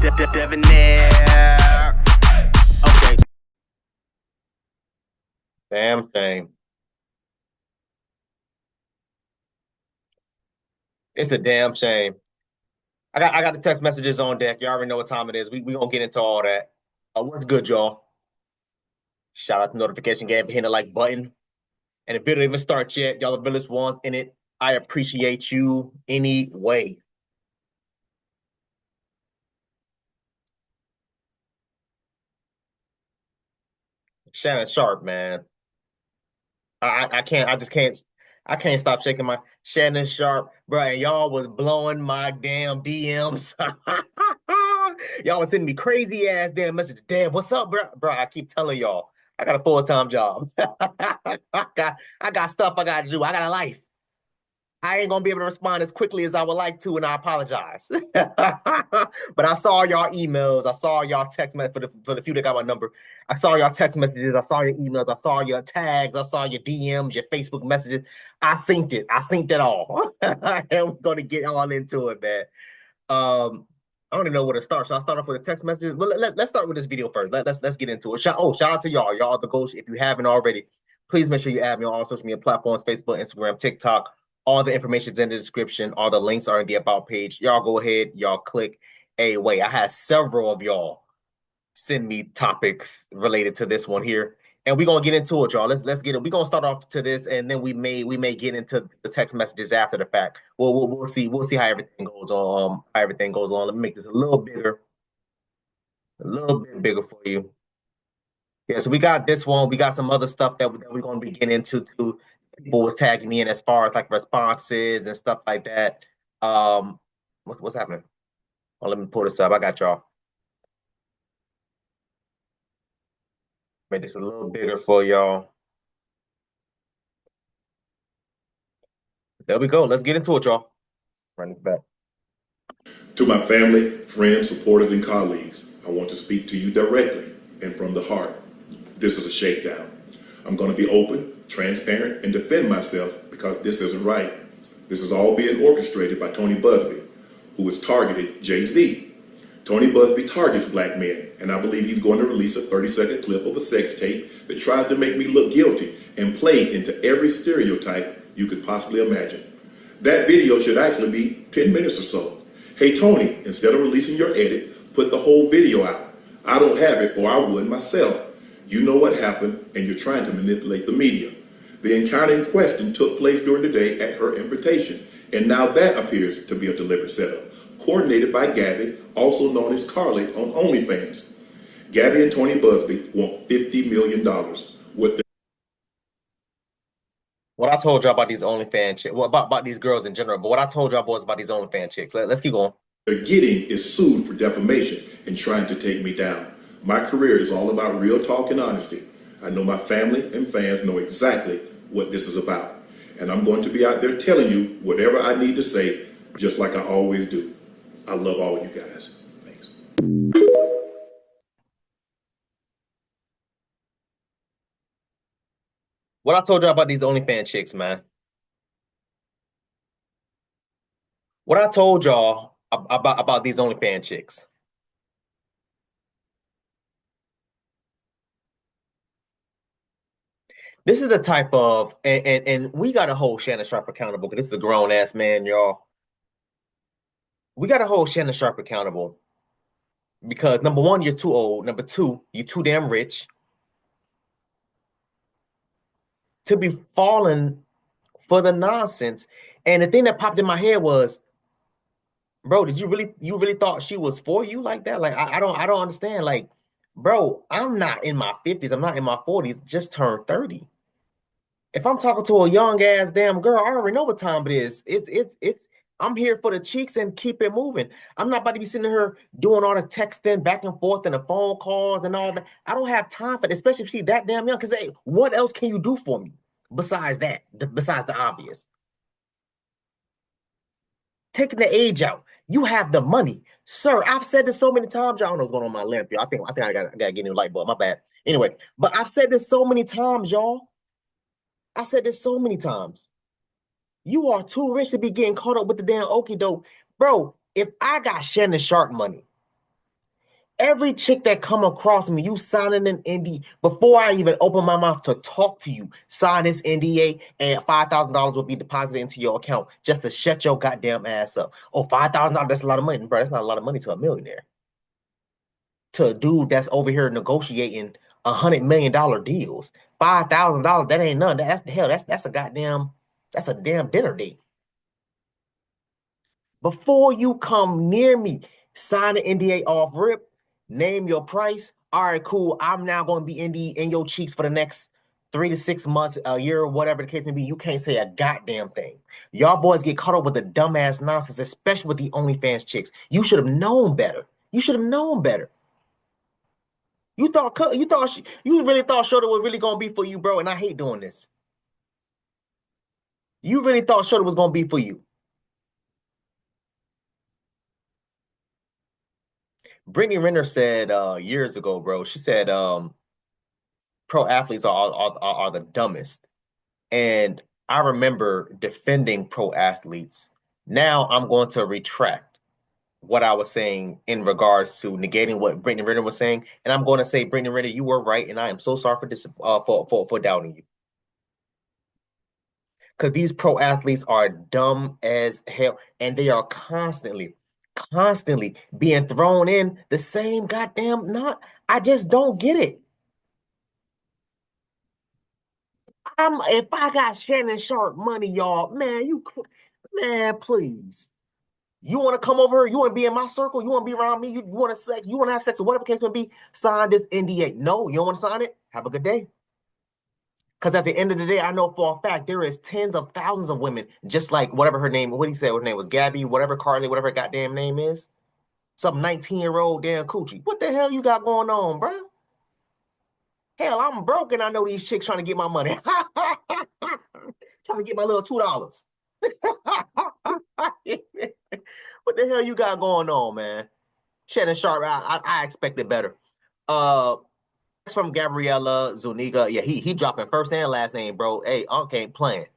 Debonair. Okay. Damn shame. It's a damn shame. I got the text messages on deck. You already know what time it is. We gonna get into all that. What's good, y'all? Shout out to notification game, hitting the like button. And the video didn't even start yet. Y'all the realest ones in it. I appreciate you anyway. Shannon Sharpe, man. I can't stop shaking my Shannon Sharpe, bro. And y'all was blowing my damn DMs. Y'all was sending me crazy ass damn messages. Damn, what's up, bro? Bro, I keep telling y'all, I got a full-time job. I got stuff I gotta do. I got a life. I ain't gonna be able to respond as quickly as I would like to, and I apologize. But I saw y'all emails. I saw y'all text messages for the few that got my number. I saw y'all text messages. I saw your emails. I saw your tags. I saw your DMs, your Facebook messages. I synced it. I synced it all. And we're gonna get all into it, man. I don't even know where to start. Should I start off with the text messages? Well, let's start with this video first. Let's get into it. Shout out to y'all. Y'all the ghost. If you haven't already, please make sure you add me on all social media platforms: Facebook, Instagram, TikTok. All the information is in the description. All the links are in the about page. Y'all go ahead. Y'all click a way. I had several of y'all send me topics related to this one here, and we're gonna get into it, y'all. Let's get it. We're gonna start off to this, and then we may get into the text messages after the fact. We'll see how everything goes on. How everything goes on. Let me make this a little bit bigger for you. Yeah, so we got this one. We got some other stuff that we're going to be getting into too. People were tagging me in as far as like responses and stuff like that. What's happening? Oh, let me pull this up. I got y'all. Make this a little bigger for y'all. There we go. Let's get into it, y'all. Run it back. To my family, friends, supporters, and colleagues, I want to speak to you directly and from the heart. This is a shakedown. I'm going to be open, transparent, and defend myself because this isn't right. This is all being orchestrated by Tony Busby, who has targeted Jay-Z. Tony Busby targets black men, and I believe he's going to release a 30-second clip of a sex tape that tries to make me look guilty and play into every stereotype you could possibly imagine. That video should actually be 10 minutes or so. Hey Tony, instead of releasing your edit, put the whole video out. I don't have it, or I would myself. You know what happened, and you're trying to manipulate the media. The encounter in question took place during the day at her invitation, and now that appears to be a deliberate setup, coordinated by Gabby, also known as Carly on OnlyFans. Gabby and Tony Busby want $50 million with the What I told y'all about these OnlyFans chicks, well, about these girls in general, but what I told y'all boys about these OnlyFans chicks. Let's keep going. they're getting is sued for defamation and trying to take me down. My career is all about real talk and honesty. I know my family and fans know exactly what this is about. And I'm going to be out there telling you whatever I need to say, just like I always do. I love all you guys. Thanks. What I told y'all about these OnlyFans chicks, man. What I told y'all about these OnlyFans chicks. This is the type of and we gotta hold Shannon Sharpe accountable because this is a grown ass man, y'all. We gotta hold Shannon Sharpe accountable because number one, you're too old. Number two, you're too damn rich to be falling for the nonsense. And the thing that popped in my head was, bro, did you really thought she was for you like that? Like I don't understand. Like, bro, I'm not in my 50s, I'm not in my 40s, just turned 30. If I'm talking to a young ass damn girl, I already know what time it is. It's I'm here for the cheeks and keep it moving. I'm not about to be sitting here doing all the texting back and forth and the phone calls and all that. I don't have time for it, especially if she's that damn young. Because hey, what else can you do for me besides that? Besides the obvious. Taking the age out. You have the money. Sir, I've said this so many times. Y'all know what's going on my lamp, y'all. I think I gotta get a new light bulb. My bad. Anyway, but I've said this so many times, y'all. I said this so many times. You are too rich to be getting caught up with the damn okie doke. Bro, if I got Shannon Sharpe money, Every chick that come across me, you signing an NDA before I even open my mouth to talk to you. Sign this NDA, and $5,000 will be deposited into your account just to shut your goddamn ass up. Oh, $5,000, that's a lot of money, bro. That's not a lot of money to a millionaire. To a dude that's over here negotiating $100 million deals, $5,000, that ain't nothing. That's the hell. That's a goddamn that's a damn dinner date. Before you come near me, sign the NDA off rip, name your price. All right, cool. I'm now going to be in your cheeks for the next 3 to 6 months, a year, or whatever the case may be. You can't say a goddamn thing. Y'all boys get caught up with the dumbass nonsense, especially with the OnlyFans chicks. You should have known better. You should have known better. You really thought Shorty was really gonna be for you, bro. And I hate doing this. You really thought Shorty was gonna be for you. Brittany Renner said years ago, bro. She said pro athletes are the dumbest. And I remember defending pro athletes. Now I'm going to retract what I was saying in regards to negating what Brittany Renner was saying. And I'm going to say, Brittany Renner, you were right, and I am so sorry for this for doubting you. Because these pro athletes are dumb as hell, and they are constantly being thrown in the same goddamn knot. I just don't get it. If I got Shannon Sharpe money, y'all, man, man, please. You want to come over here? You want to be in my circle? You want to be around me? You want to sex? You want to have sex or whatever the case may be? Sign this NDA. No, you don't want to sign it? Have a good day. Because at the end of the day, I know for a fact there is tens of thousands of women, just like whatever her name, what he said, her name was Gabby, whatever Carly, whatever her goddamn name is. Some 19-year-old damn coochie. What the hell you got going on, bro? Hell, I'm broke and I know these chicks trying to get my money. Trying to get my little $2. What the hell you got going on, man? Shannon Sharpe, I expected better. It's from Gabriella Zuniga. Yeah, he dropping first and last name, bro. Hey, Unc ain't playing.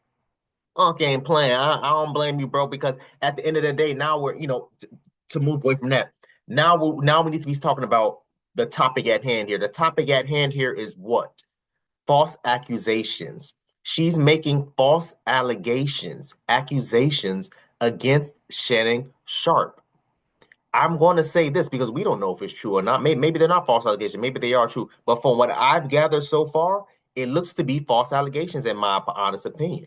Unc ain't playing. I don't blame you, bro, because at the end of the day, now we're, to move away from that. Now we need to be talking about the topic at hand here. The topic at hand here is what? False accusations. She's making false accusations against Shannon Sharpe. I'm going to say this because we don't know if it's true or not. Maybe they're not false allegations. Maybe they are true. But from what I've gathered so far, it looks to be false allegations, in my honest opinion.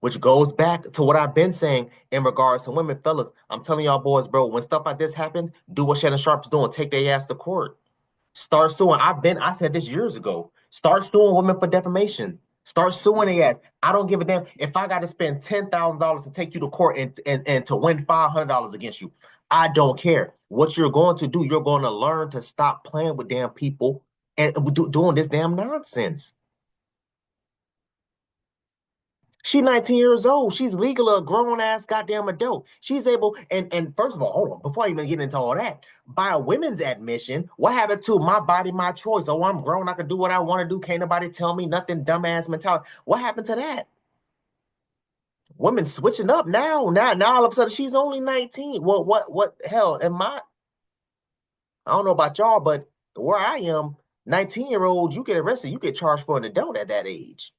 Which goes back to what I've been saying in regards to women, fellas. I'm telling y'all boys, bro, when stuff like this happens, do what Shannon Sharpe's doing. Take their ass to court. Start suing. I said this years ago. Start suing women for defamation. Start suing their ass. I don't give a damn if I got to spend $10,000 to take you to court and to win $500 against you. I don't care. What you're going to do, you're going to learn to stop playing with damn people and doing this damn nonsense. She's 19 years old. She's legally a grown ass goddamn adult. She's able, and first of all, hold on, before I even get into all that, by a women's admission, what happened to my body, my choice? Oh, I'm grown. I can do what I want to do. Can't nobody tell me nothing, dumbass mentality. What happened to that? Women switching up now. Now all of a sudden she's only 19. Well, what hell am I don't know about y'all, but where I am, 19-year-olds, you get arrested, you get charged for an adult at that age.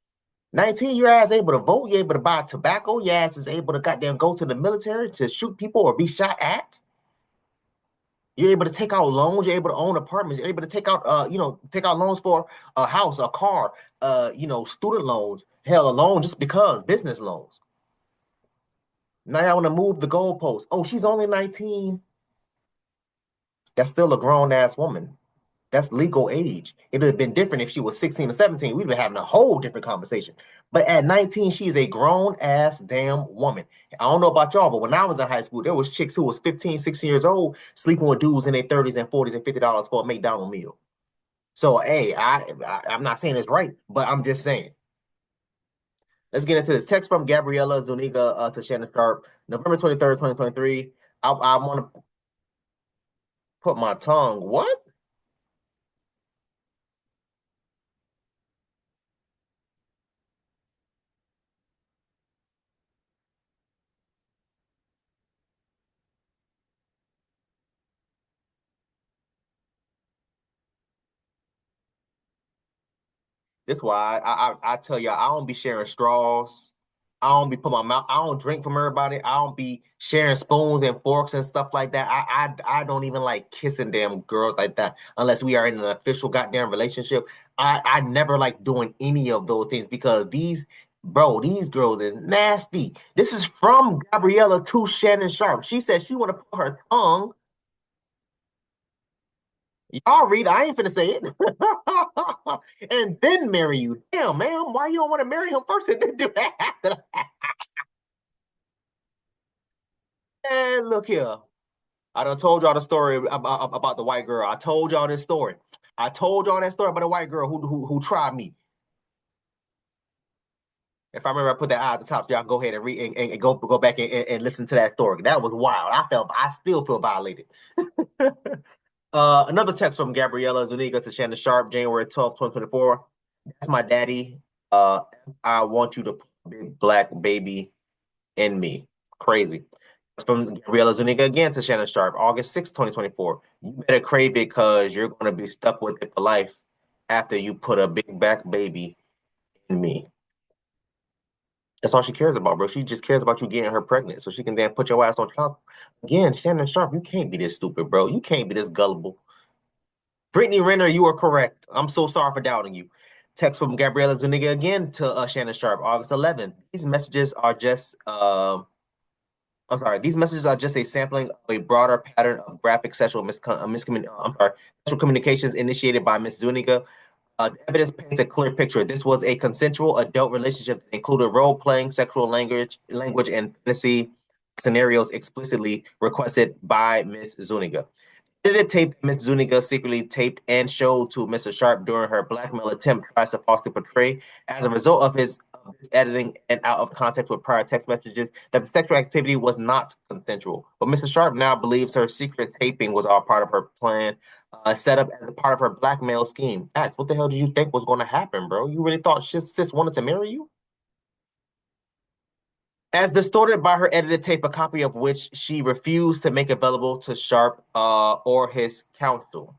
19, your ass able to vote, you able to buy tobacco, your ass is able to goddamn go to the military to shoot people or be shot at. You're able to take out loans, you're able to own apartments, you're able to take out take out loans for a house, a car, student loans, hell, a loan just because, business loans. Now I want to move the goalpost. Oh, she's only 19. That's still a grown-ass woman. That's legal age. It would have been different if she was 16 or 17. We'd be having a whole different conversation. But at 19, she's a grown-ass damn woman. I don't know about y'all, but when I was in high school, there was chicks who was 15, 16 years old sleeping with dudes in their 30s and 40s and $50 for a McDonald's meal. So, hey, I'm not saying it's right, but I'm just saying. Let's get into this. Text from Gabriella Zuniga to Shannon Sharpe, November 23rd, 2023. I want to put my tongue. What? This why I tell y'all I don't be sharing straws. I don't be put my mouth. I don't drink from everybody. I don't be sharing spoons and forks and stuff like that. I don't even like kissing damn girls like that unless we are in an official goddamn relationship. I never like doing any of those things because these girls is nasty. This is from Gabriella to Shannon Sharpe. She said she want to put her tongue. Y'all read, I ain't finna say it. And then marry you. Damn, man, why you don't want to marry him first and then do that? And look here. I done told y'all the story about the white girl. I told y'all this story. I told y'all that story about the white girl who tried me. If I remember, I put that eye at the top. So y'all go ahead and read and go back and listen to that story. That was wild. I still feel violated. Another text from Gabriella Zuniga to Shannon Sharpe, January 12th, 2024. That's my daddy. I want you to put a big black baby in me. Crazy. That's from Gabriella Zuniga again to Shannon Sharpe, August 6th, 2024. You better crave it because you're going to be stuck with it for life after you put a big black baby in me. That's all she cares about, bro. She just cares about you getting her pregnant so she can then put your ass on top. Again, Shannon Sharpe, you can't be this stupid, bro. You can't be this gullible. Brittany Renner, you are correct. I'm so sorry for doubting you. Text from Gabriella Zuniga again to Shannon Sharpe, August 11th. These messages are just, I'm sorry, these messages are just a sampling of a broader pattern of graphic sexual communications initiated by Ms. Zuniga. The evidence paints a clear picture. This was a consensual adult relationship that included role-playing, sexual language, and fantasy scenarios explicitly requested by Ms. Zuniga. Edited tape Ms. Zuniga secretly taped and showed to Mr. Sharpe during her blackmail attempt tries to falsely portray, as a result of his editing and out of context with prior text messages, that the sexual activity was not consensual. But Mr. Sharpe now believes her secret taping was all part of her plan, set up as a part of her blackmail scheme. Ax, what the hell did you think was going to happen, bro? You really thought sis wanted to marry you? As distorted by her edited tape, a copy of which she refused to make available to Sharpe or his counsel.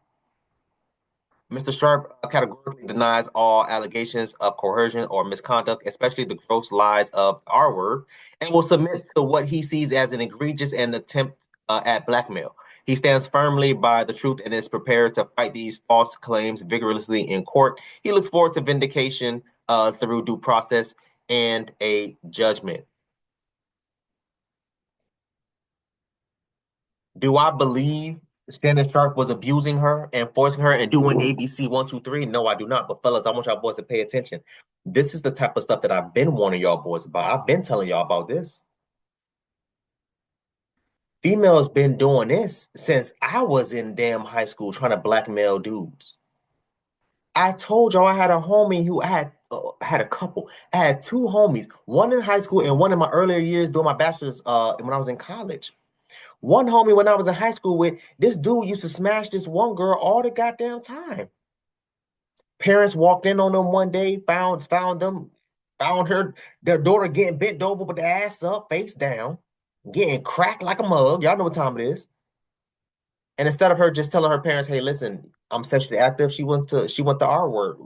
Mr. Sharpe categorically denies all allegations of coercion or misconduct, especially the gross lies of R word, and will submit to what he sees as an egregious and attempt at blackmail. He stands firmly by the truth and is prepared to fight these false claims vigorously in court. He looks forward to vindication through due process and a judgment. Do I believe Shannon Sharpe was abusing her and forcing her and doing ABC 1, 2, 3? No, I do not. But fellas, I want y'all boys to pay attention. This is the type of stuff that I've been warning y'all boys about. I've been telling y'all about this. Females been doing this since I was in damn high school trying to blackmail dudes. I told y'all I had a homie who had a couple. I had two homies, one in high school and one in my earlier years doing my bachelor's when I was in college. One homie when I was in high school with this dude used to smash this one girl all the goddamn time. Parents walked in on them one day, found her, their daughter getting bent over with the ass up, face down, getting cracked like a mug. Y'all know what time it is. And instead of her just telling her parents, "Hey, listen, I'm sexually active," she went the R word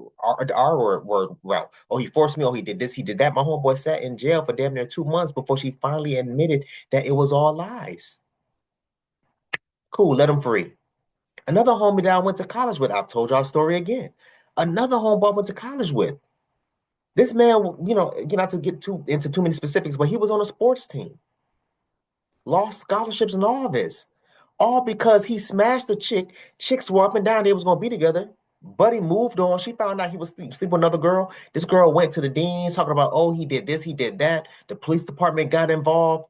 route. Oh, he forced me. Oh, he did this. He did that. My homeboy sat in jail for damn near 2 months before she finally admitted that it was all lies. Cool, let him free. Another homie that I went to college with, I've told y'all a story again. Another homeboy I went to college with. This man, not to get too into too many specifics, but he was on a sports team, lost scholarships and all this, all because he smashed a chick. Chicks were up and down; they was gonna be together. Buddy moved on. She found out he was sleeping with another girl. This girl went to the deans talking about, oh, he did this, he did that. The police department got involved,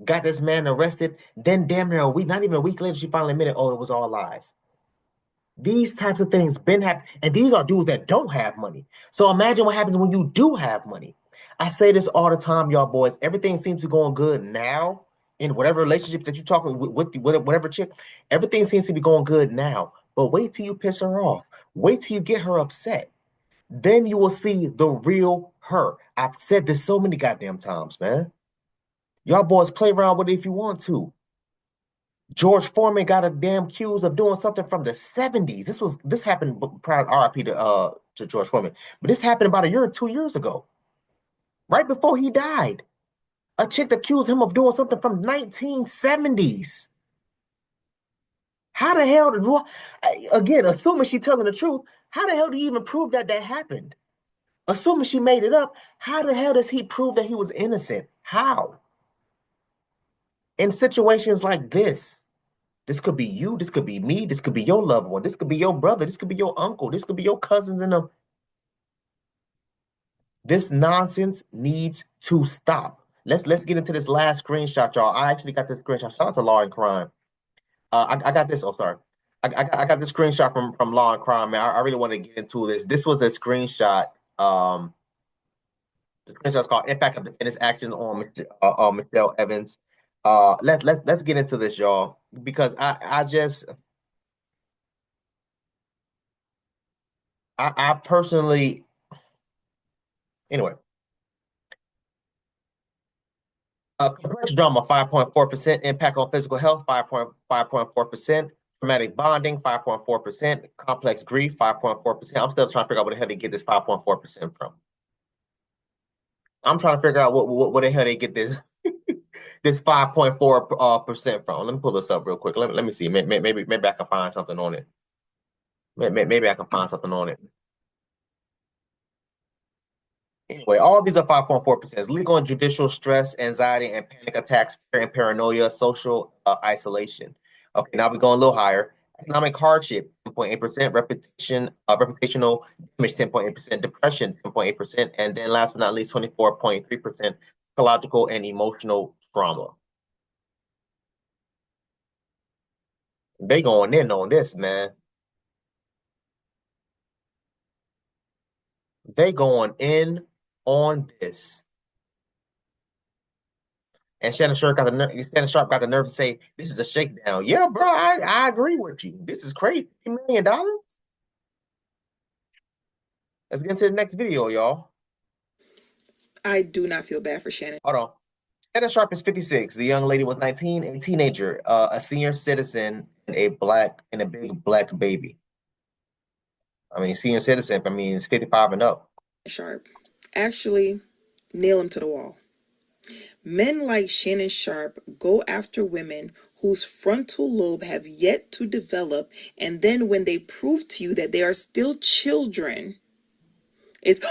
got this man arrested. Then, damn near a week, not even a week later, she finally admitted, oh, it was all lies. These types of things been happening, and these are dudes that don't have money. So imagine what happens when you do have money. I say this all the time, y'all boys. Everything seems to be going good now in whatever relationship that you're talking with whatever chick. Everything seems to be going good now. But wait till you piss her off. Wait till you get her upset. Then you will see the real her. I've said this so many goddamn times, man. Y'all boys play around with it if you want to. George Foreman got a damn accused of doing something from the 70s. This happened prior RIP to George Foreman. But this happened about a year or 2 years ago, right before he died. A chick accused him of doing something from 1970s. How the hell did again, assuming she's telling the truth, how the hell do you even prove that that happened? Assuming she made it up, how the hell does he prove that he was innocent? How? In situations like this could be you, this could be me, this could be your loved one, this could be your brother, this could be your uncle, this could be your cousins and them. This nonsense needs to stop. Let's get into this last screenshot, y'all. I actually got this screenshot. Shout out to Law and Crime. I got this. Oh, sorry. I got this screenshot from Law and Crime, man. I really want to get into this. This was a screenshot. The screenshot's called "Impact of Defendant's Actions on Michelle Evans." Let's get into this, y'all, because I personally, anyway. Complex drama, 5.4%. Impact on physical health, 5.4%. Traumatic bonding, 5.4%. Complex grief, 5.4%. I'm still trying to figure out where the hell they get this 5.4% from. I'm trying to figure out what the hell they get this this 5.4% from. Let me pull this up real quick. Let me see. Maybe I can find something on it. Maybe I can find something on it. Anyway, all these are 5.4%. Legal and judicial stress, anxiety, and panic attacks, fear and paranoia, social isolation. Okay, now we're going a little higher. Economic hardship, 10.8%, reputational damage, 10.8%, depression, 10.8%, and then last but not least, 24.3%, psychological and emotional trauma. They going in on this, man. They going in on this. And Shannon Sharpe got the nerve to say, this is a shakedown. Yeah, bro, I agree with you. This is crazy. $1 million? Let's get into the next video, y'all. I do not feel bad for Shannon. Hold on. Shannon Sharpe is 56. The young lady was 19, a teenager, a senior citizen, and a big black baby. I mean, senior citizen, I mean, it's 55 and up. Sharpe. Actually, nail him to the wall. Men like Shannon Sharpe go after women whose frontal lobe have yet to develop, and then when they prove to you that they are still children, it's,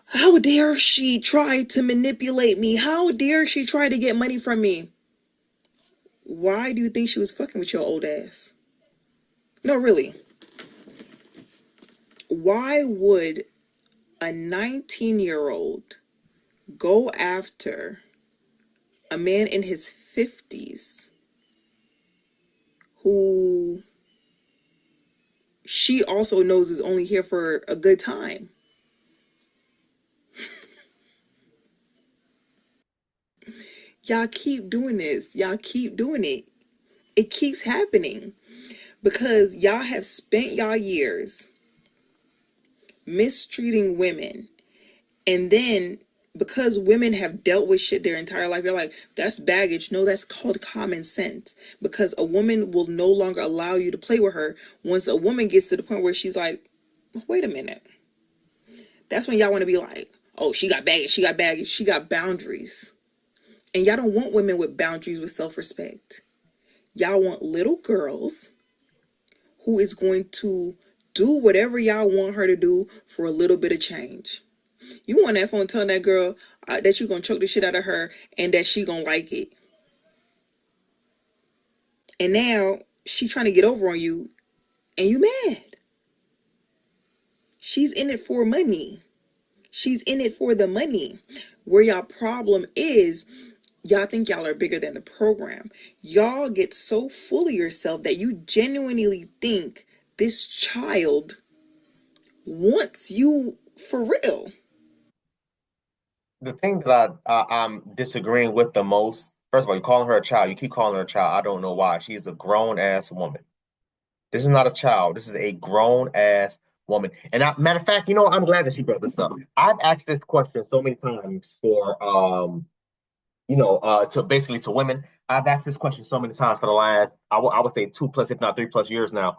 how dare she try to manipulate me? How dare she try to get money from me? Why do you think she was fucking with your old ass? No, really. Why would a 19-year-old go after a man in his 50s who she also knows is only here for a good time? Y'all keep doing this. Y'all keep doing it. It keeps happening because y'all have spent y'all years mistreating women, and then because women have dealt with shit their entire life, you're like, that's baggage. No, that's called common sense, because a woman will no longer allow you to play with her once a woman gets to the point where she's like, wait a minute. That's when y'all want to be like, oh, she got baggage, she got baggage, she got boundaries. And y'all don't want women with boundaries, with self-respect. Y'all want little girls who is going to do whatever y'all want her to do for a little bit of change. You want that phone telling that girl that you're going to choke the shit out of her and that she going to like it. And now she trying to get over on you and you mad. She's in it for money. She's in it for the money. Where y'all problem is, y'all think y'all are bigger than the program. Y'all get so full of yourself that you genuinely think this child wants you for real. The thing that I'm disagreeing with the most, first of all, you're calling her a child. You keep calling her a child. I don't know why. She's a grown-ass woman. This is not a child. This is a grown-ass woman. And matter of fact, I'm glad that she brought this up. I've asked this question so many times for, to women. I've asked this question so many times for the last, I would say 2 plus, if not 3 plus years now,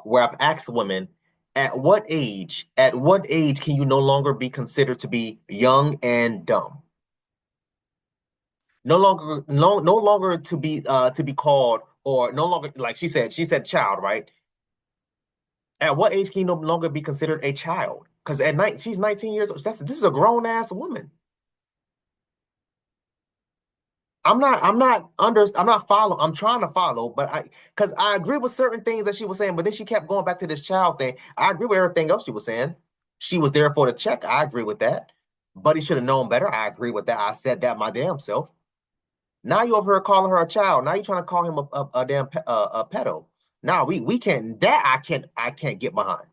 where I've asked women, at what age can you no longer be considered to be young and dumb? No longer to be called, or no longer, like she said child, right? At what age can you no longer be considered a child? Because at night she's 19 years old. This is a grown ass woman. I'm not follow. I'm trying to follow, but because I agree with certain things that she was saying, but then she kept going back to this child thing. I agree with everything else she was saying. She was there for the check. I agree with that. Buddy should have known better. I agree with that. I said that my damn self. Now you over here calling her a child. Now you trying to call him a damn a pedo. Now we can't, that I can't get behind.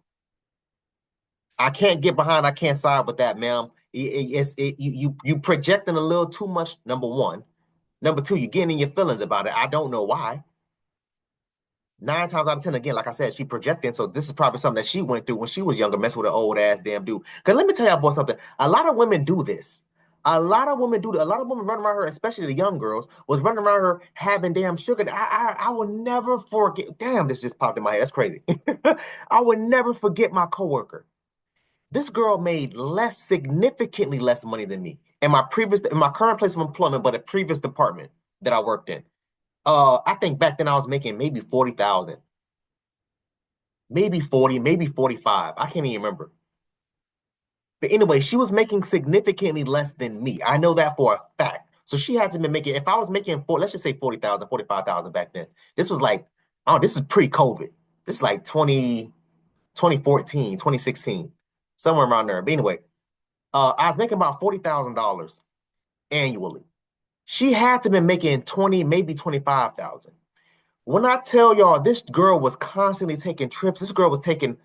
I can't get behind. I can't side with that, ma'am. You projecting a little too much. Number one. Number two, you're getting in your feelings about it. I don't know why. 9 times out of 10, again, like I said, she projecting. So this is probably something that she went through when she was younger, messing with an old ass damn dude. Because let me tell y'all boy something. A lot of women do this. A lot of women do that. A lot of women running around her, especially the young girls, was running around her having damn sugar. I will never forget. Damn, this just popped in my head. That's crazy. I will never forget my coworker. This girl made significantly less money than me in my current place of employment, but a previous department that I worked in. I think back then I was making maybe 40,000, maybe 40, maybe 45. I can't even remember. But anyway, she was making significantly less than me. I know that for a fact. So she had to be making, if I was making let's just say 40,000, 45,000 back then. This was like, oh, this is pre-COVID. This is like 2014, 2016, somewhere around there. But anyway, I was making about $40,000 annually. She had to be making 20, maybe 25,000. When I tell y'all, this girl was constantly taking trips. This girl was taking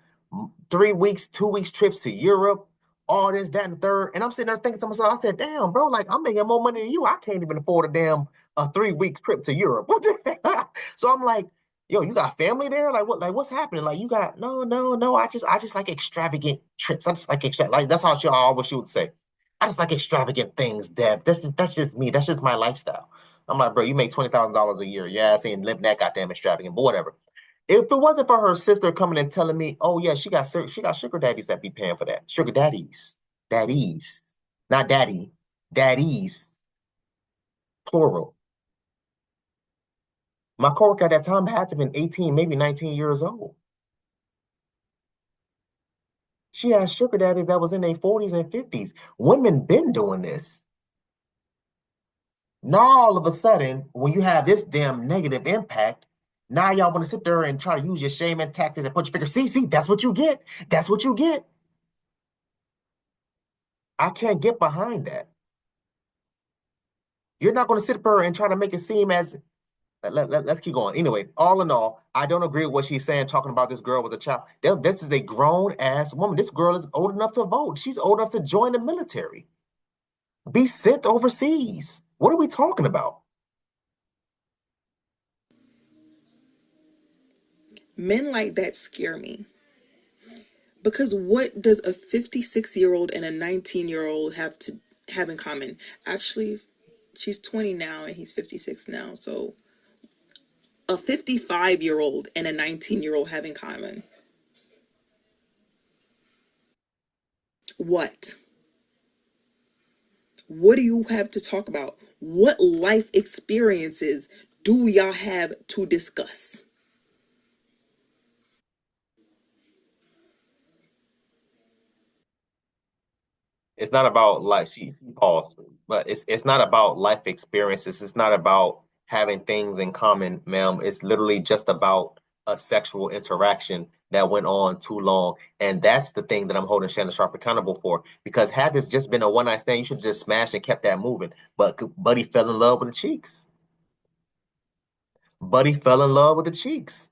3 weeks, 2 weeks trips to Europe, all this, that, and the third. And I'm sitting there thinking to myself, I said, damn, bro, like I'm making more money than you. I can't even afford a 3 week trip to Europe. So I'm like, yo, you got family there? Like what? Like what's happening? Like you got no. I just like extravagant trips. I just like like that's how she would say. I just like extravagant things, Dev. That's just me. That's just my lifestyle. I'm like, bro, you make $20,000 a year. Yeah, I saying live that goddamn extravagant, but whatever. If it wasn't for her sister coming and telling me, oh yeah, she got sugar daddies that be paying for that. Sugar daddies, not daddy, daddies, plural. My coworker at that time had to have been 18, maybe 19 years old. She had sugar daddies that was in their 40s and 50s. Women been doing this. Now all of a sudden, when you have this damn negative impact, now y'all want to sit there and try to use your shame and tactics and put your finger. See, that's what you get. That's what you get. I can't get behind that. You're not going to sit there and try to make it seem as let's keep going. Anyway, all in all, I don't agree with what she's saying, talking about this girl was a child. This is a grown ass woman. This girl is old enough to vote. She's old enough to join the military, be sent overseas. What are we talking about? Men like that scare me. Because what does a 56-year-old and a 19-year-old have in common? Actually, she's 20 now and he's 56 now. So a 55-year-old and a 19-year-old have in common. What? What do you have to talk about? What life experiences do y'all have to discuss? It's not about life. She paused, but it's not about life experiences. It's not about having things in common, ma'am. It's literally just about a sexual interaction that went on too long, and that's the thing that I'm holding Shannon Sharpe accountable for. Because had this just been a one night stand, you should have just smashed and kept that moving. But Buddy fell in love with the cheeks. Buddy fell in love with the cheeks,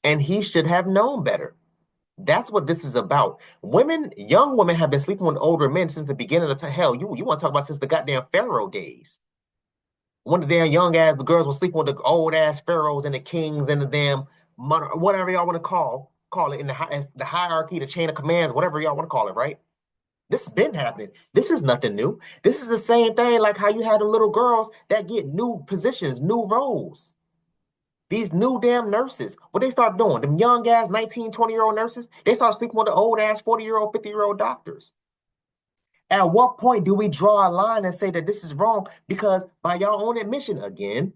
and he should have known better. That's what this is about. Women, young women have been sleeping with older men since the beginning of time. Hell, you want to talk about since the goddamn Pharaoh days. When the damn young ass, the girls were sleeping with the old ass pharaohs and the kings and the damn whatever y'all want to call it in the hierarchy, the chain of commands, whatever y'all want to call it, right? This has been happening. This is nothing new. This is the same thing like how you had the little girls that get new positions, new roles. These new damn nurses, what they start doing, them young ass 19, 20-year-old nurses, they start sleeping with the old ass 40-year-old, 50-year-old doctors. At what point do we draw a line and say that this is wrong? Because by y'all own admission, again,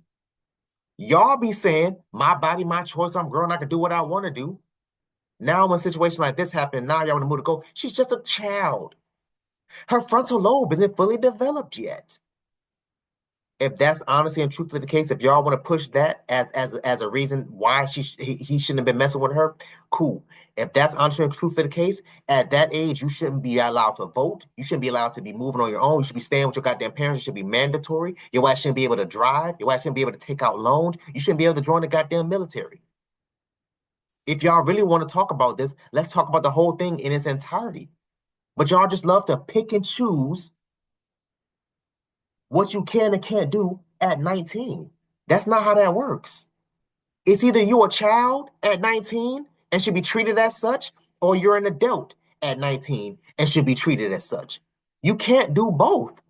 y'all be saying, my body, my choice, I'm grown, I can do what I want to do. Now when situations like this happen, now y'all want to move to go, she's just a child. Her frontal lobe isn't fully developed yet. If that's honestly and truthfully the case, if y'all want to push that as a reason why he shouldn't have been messing with her, cool. If that's honestly and truthfully the case, at that age, you shouldn't be allowed to vote. You shouldn't be allowed to be moving on your own. You should be staying with your goddamn parents. It should be mandatory. Your ass shouldn't be able to drive. Your ass shouldn't be able to take out loans. You shouldn't be able to join the goddamn military. If y'all really want to talk about this, let's talk about the whole thing in its entirety. But y'all just love to pick and choose what you can and can't do at 19. That's not how that works. It's either you're a child at 19 and should be treated as such, or you're an adult at 19 and should be treated as such. You can't do both.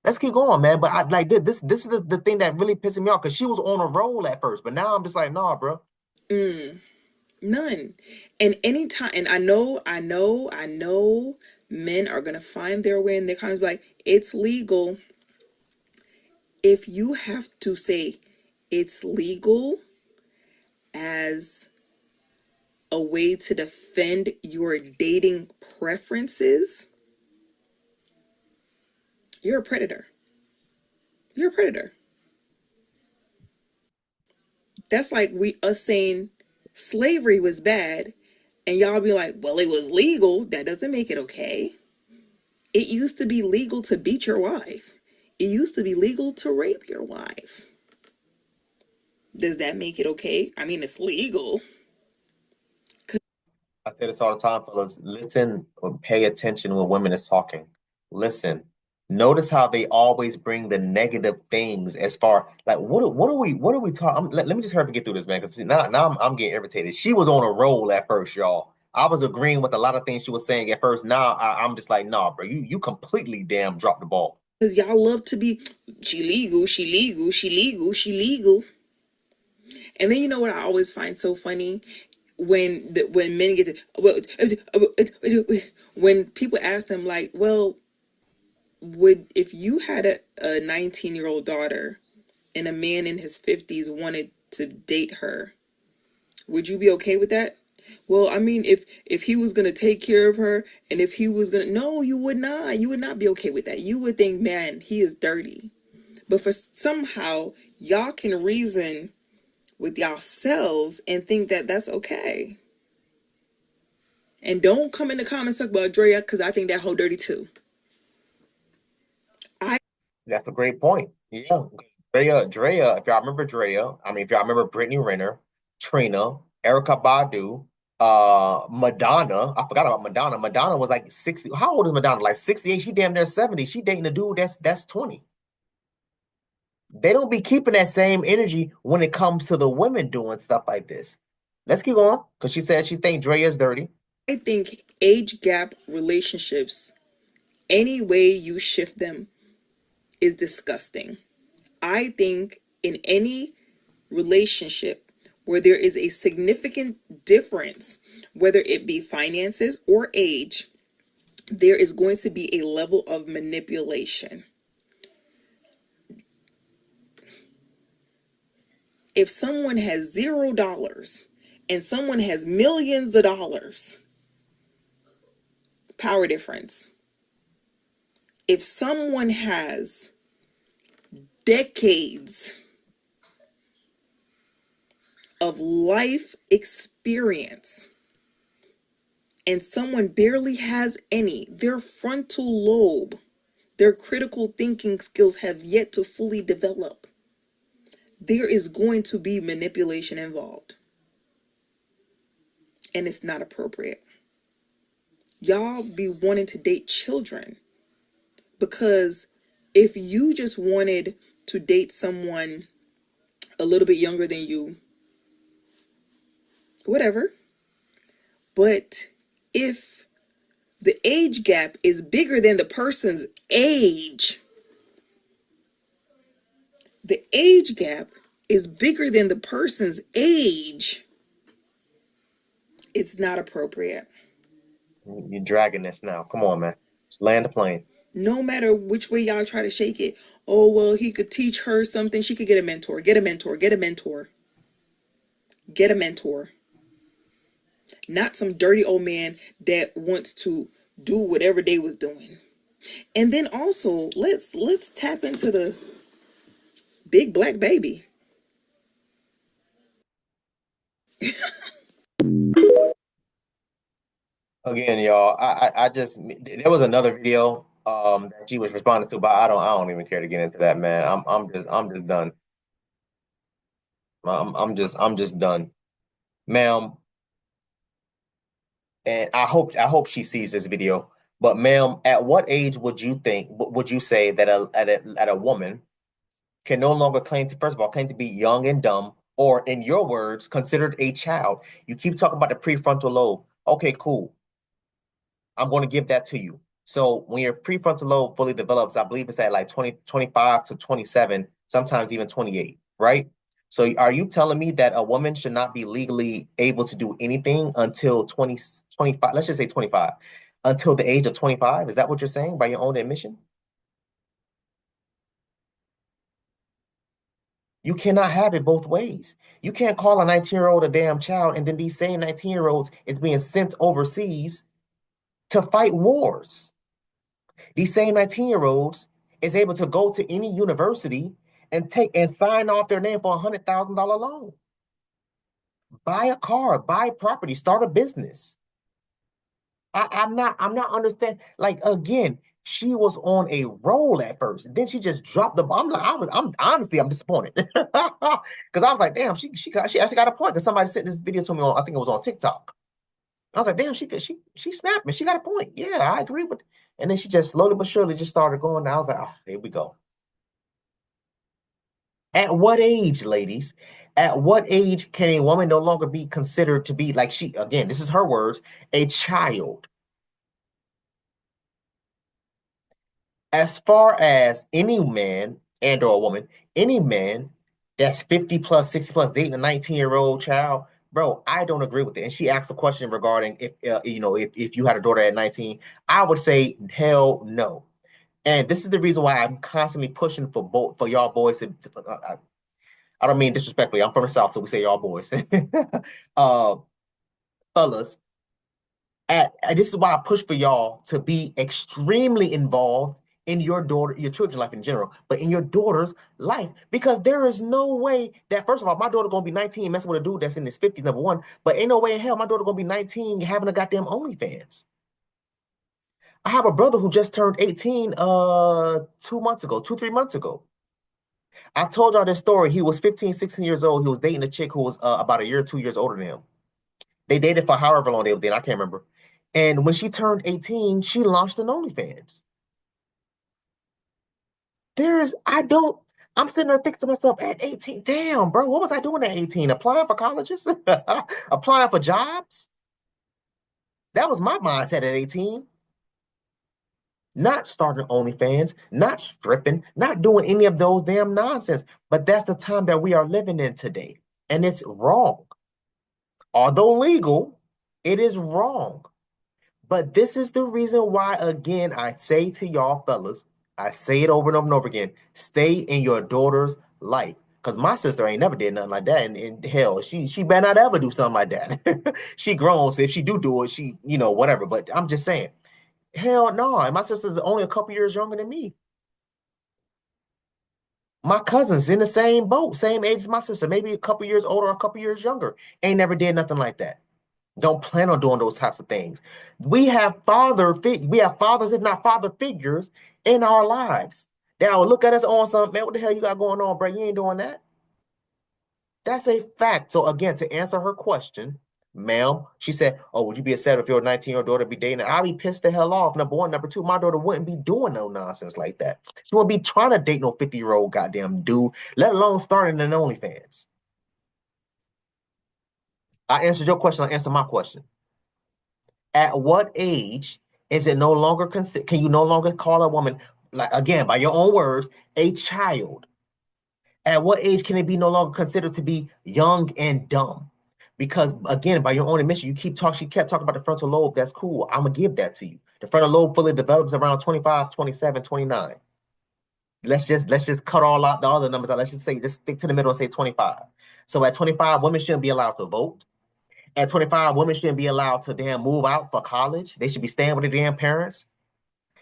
Let's keep going, man. But I like this. This is the thing that really pissed me off because she was on a roll at first, but now I'm just like, nah, bro. None. And anytime, and I know men are gonna find their way in their comments, like, it's legal. If you have to say it's legal as a way to defend your dating preferences, you're a predator. You're a predator. That's like us saying slavery was bad, and y'all be like, well, it was legal. That doesn't make it okay. It used to be legal to beat your wife. It used to be legal to rape your wife. Does that make it okay? I mean, it's legal. I say this all the time, fellas. Listen or pay attention when women is talking. Listen. Notice how they always bring the negative things as far like what are we talking? Let me just hurry up and get through this, man, because now I'm getting irritated. She was on a roll at first, y'all. I was agreeing with a lot of things she was saying at first. Now I'm just like, nah, bro, you completely damn dropped the ball. Because y'all love to be, she legal, she legal, she legal, she legal. And then you know what I always find so funny? When men get to, when people ask them like, well, if you had a 19-year-old daughter and a man in his 50s wanted to date her, would you be okay with that? Well, I mean, if he was gonna take care of her, and if he was gonna, no, you would not be okay with that. You would think, man, he is dirty. But for somehow y'all can reason with yourselves and think that that's okay. And don't come in the comments talk about Drea, because I think that whole dirty too. That's a great point. Yeah. Drea, if y'all remember Drea, I mean, if y'all remember Brittany Renner, Trina, Erykah Badu, Madonna. I forgot about Madonna. Madonna was like 60. How old is Madonna? Like 68. She damn near 70. She dating a dude that's 20. They don't be keeping that same energy when it comes to the women doing stuff like this. Let's keep going, because she said she thinks Drea's dirty. I think age gap relationships, any way you shift them, is disgusting. I think in any relationship where there is a significant difference, whether it be finances or age, there is going to be a level of manipulation. If someone has $0 and someone has millions of dollars, power difference. If someone has decades of life experience and someone barely has any, their frontal lobe, their critical thinking skills have yet to fully develop, there is going to be manipulation involved. And it's not appropriate. Y'all be wanting to date children, because if you just wanted to date someone a little bit younger than you, whatever. But if The age gap is bigger than the person's age. The age gap is bigger than the person's age. It's not appropriate. You're dragging this now. Come on, man. Just land the plane. No matter which way y'all try to shake it. Oh, well, he could teach her something. She could get a mentor. Get a mentor. Get a mentor. Get a mentor. Not some dirty old man that wants to do whatever they was doing. And then also, let's tap into the big black baby. Again, y'all, I just there was another video that she was responding to, but I don't even care to get into that, man. I'm just done. I'm just done, ma'am. And I hope she sees this video. But ma'am, at what age would you say that a woman can no longer claim to, first of all, claim to be young and dumb, or in your words, considered a child? You keep talking about the prefrontal lobe. Okay, cool. I'm going to give that to you. So when your prefrontal lobe fully develops, I believe it's at like 25 to 27, sometimes even 28, right? So are you telling me that a woman should not be legally able to do anything until 25, let's just say 25, until the age of 25? Is that what you're saying by your own admission? You cannot have it both ways. You can't call a 19-year-old a damn child, and then these same 19-year-olds is being sent overseas to fight wars. These same 19-year-olds is able to go to any university and take and sign off their name for $100,000 loan. Buy a car, buy property, start a business. I'm not understanding. Like, again, she was on a roll at first. Then she just dropped the bomb. I'm honestly, I'm disappointed. Because I was like, damn, she actually got a point. Because somebody sent this video to me on, I think it was on TikTok. I was like, damn, she snapped me. She got a point. Yeah, I agree with. And then she just slowly but surely just started going. I was like, oh, here we go. At what age, ladies? At what age can a woman no longer be considered to be, like, she, again, this is her words, a child? As far as any man and or a woman, any man that's 50 plus, 60 plus dating a 19-year-old child, bro, I don't agree with it. And she asked a question regarding if if you had a daughter at 19, I would say hell no. And this is the reason why I'm constantly pushing for y'all boys I don't mean disrespectfully. I'm from the South, so we say y'all boys. uh, Fellas, this is why I push for y'all to be extremely involved in your children's life in general, but in your daughter's life, because there is no way that, first of all, my daughter gonna be 19 messing with a dude that's in his 50s, number one, but ain't no way in hell my daughter gonna be 19 having a goddamn OnlyFans. I have a brother who just turned 18 2 months ago, 3 months ago. I've told y'all this story. He was 15, 16 years old. He was dating a chick who was about a year or 2 years older than him. They dated for however long they were dating. I can't remember. And when she turned 18, she launched an OnlyFans. I'm sitting there thinking to myself, at 18, damn, bro, what was I doing at 18? Applying for colleges? Applying for jobs? That was my mindset at 18. Not starting OnlyFans, not stripping, not doing any of those damn nonsense. But that's the time that we are living in today. And it's wrong. Although legal, it is wrong. But this is the reason why, again, I say to y'all fellas, I say it over and over and over again, stay in your daughter's life. Because my sister ain't never did nothing like that. And hell, she better not ever do something like that. She grown, so if she do it, she, whatever. But I'm just saying, hell no. And my sister's only a couple years younger than me. My cousin's in the same boat, same age as my sister, maybe a couple years older, a couple years younger. Ain't never did nothing like that. Don't plan on doing those types of things. We have fathers, if not father figures, in our lives. They will look at us on something, man, what the hell you got going on, bro? You ain't doing that. That's a fact. So again, to answer her question, ma'am, she said, oh, would you be upset if your 19-year-old daughter be dating? I'd be pissed the hell off. Number one. Number two, my daughter wouldn't be doing no nonsense like that. She wouldn't be trying to date no 50-year-old goddamn dude, let alone starting an OnlyFans. I answered your question. I answered my question. At what age Is it no longer consider? Can you no longer call a woman, like again, by your own words, a child? At what age can it be no longer considered to be young and dumb? Because again, by your own admission, she kept talking about the frontal lobe. That's cool. I'm gonna give that to you. The frontal lobe fully develops around 25, 27, 29. Let's just cut all out the other numbers out. Let's stick to the middle and say 25. So at 25, women shouldn't be allowed to vote. At 25, women shouldn't be allowed to damn move out for college. They should be staying with their damn parents.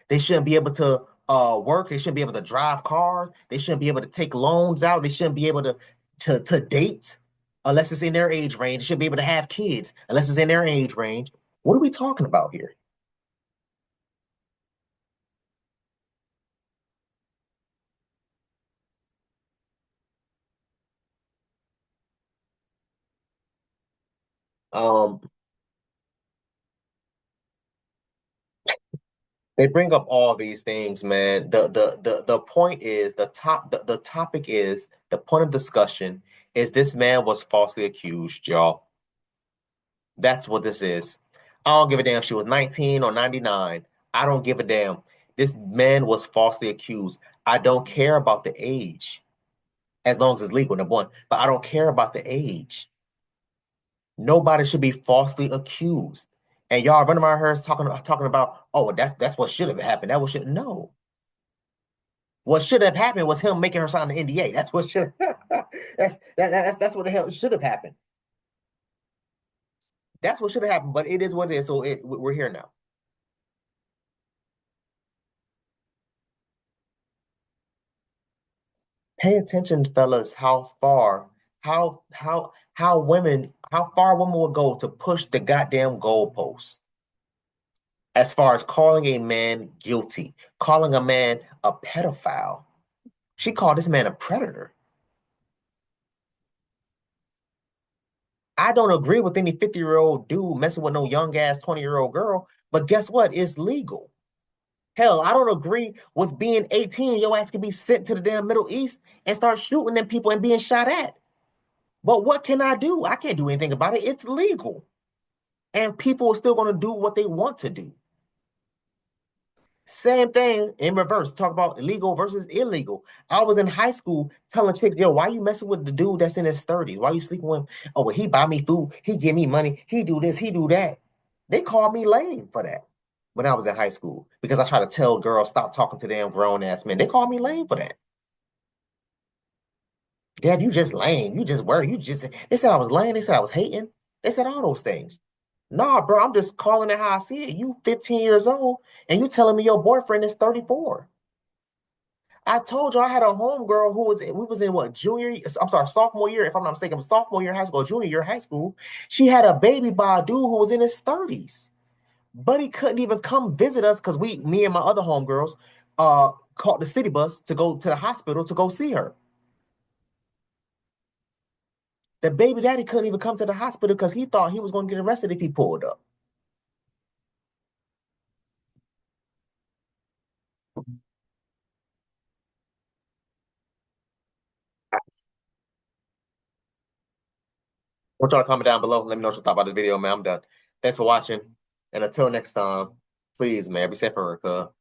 They shouldn't be able to work. They shouldn't be able to drive cars. They shouldn't be able to take loans out. They shouldn't be able to date unless it's in their age range. They shouldn't be able to have kids unless it's in their age range. What are we talking about here? Um, they bring up all these things, man. The point is the topic is the point of discussion is this man was falsely accused, y'all. That's what this is. I don't give a damn if she was 19 or 99. I don't give a damn. This man was falsely accused. I don't care about the age, as long as it's legal, number one. But I don't care about the age. Nobody should be falsely accused. And y'all running around here talking about, oh, that's what should have happened. That was should no. What should have happened was him making her sign the NDA. That's what should that's what the hell should have happened. That's what should have happened. But it is what it is. So we're here now. Pay attention, fellas, how far women will go to push the goddamn goalpost as far as calling a man guilty, calling a man a pedophile. She called this man a predator. I don't agree with any 50-year-old dude messing with no young ass 20-year-old girl, but guess what? It's legal. Hell, I don't agree with being 18. Your ass can be sent to the damn Middle East and start shooting them people and being shot at. But what can I do? I can't do anything about it. It's legal. And people are still going to do what they want to do. Same thing in reverse. Talk about illegal versus illegal. I was in high school telling chicks, yo, why you messing with the dude that's in his 30s? Why you sleeping with him? Oh, well, he buy me food. He give me money. He do this. He do that. They called me lame for that when I was in high school because I try to tell girls, stop talking to them grown ass men. They called me lame for that. Dad, you just lame. You just worry. They said I was lame. They said I was hating. They said all those things. Nah, bro, I'm just calling it how I see it. You 15 years old and you telling me your boyfriend is 34. I told you I had a homegirl we was in what, I'm sorry, sophomore year, if I'm not mistaken, sophomore year in high school, junior year in high school. She had a baby by a dude who was in his 30s. But he couldn't even come visit us because me and my other homegirls, caught the city bus to go to the hospital to go see her. The baby daddy couldn't even come to the hospital because he thought he was going to get arrested if he pulled up. I want y'all to comment down below. Let me know what you thought about this video, man. I'm done. Thanks for watching. And until next time, please, man, be safe for her, cuz.